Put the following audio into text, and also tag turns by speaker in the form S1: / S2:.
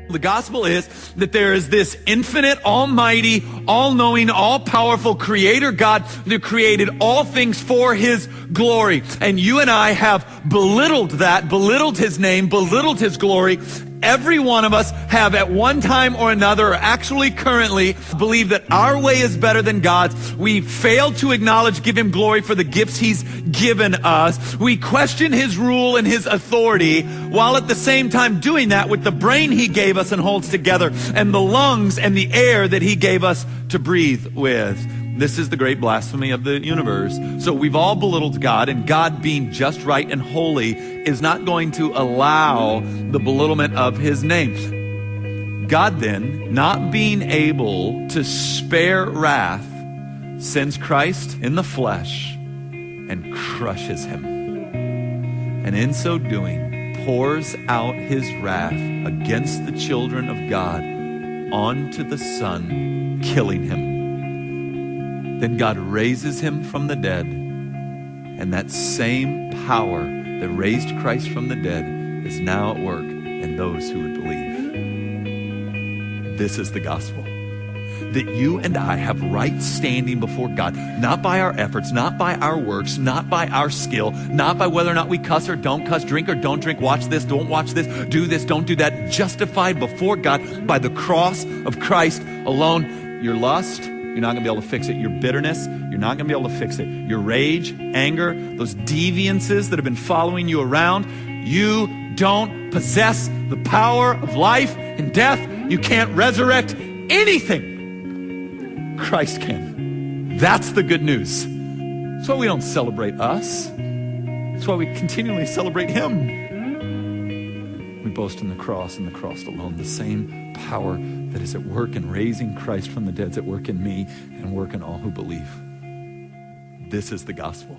S1: The gospel is that there is this infinite, almighty, all-knowing, all-powerful creator God who created all things for his glory. And you and I have belittled that, belittled his name, belittled his glory. Every one of us have at one time or another, or actually currently, believe that our way is better than God's. We fail to acknowledge, give him glory for the gifts he's given us. We question his rule and his authority, while at the same time doing that with the brain he gave us and holds together, and the lungs and the air that he gave us to breathe with. This is the great blasphemy of the universe. So we've all belittled God, and God, being just, right, and holy, is not going to allow the belittlement of his name. God then, not being able to spare wrath, sends Christ in the flesh and crushes him. And in so doing, pours out his wrath against the children of God onto the Son, killing him. Then God raises him from the dead, and that same power that raised Christ from the dead is now at work in those who would believe. This is the gospel. That you and I have right standing before God, not by our efforts, not by our works, not by our skill, not by whether or not we cuss or don't cuss, drink or don't drink, watch this, don't watch this, do this, don't do that. Justified before God by the cross of Christ alone. Your lust, you're not going to be able to fix it. Your bitterness, you're not going to be able to fix it. Your rage, anger, those deviances that have been following you around, you don't possess the power of life and death. You can't resurrect anything. Christ can. That's the good news. That's why we don't celebrate us. That's why we continually celebrate him. We boast in the cross and the cross alone. The same power that is at work in raising Christ from the dead is at work in me and work in all who believe. This is the gospel.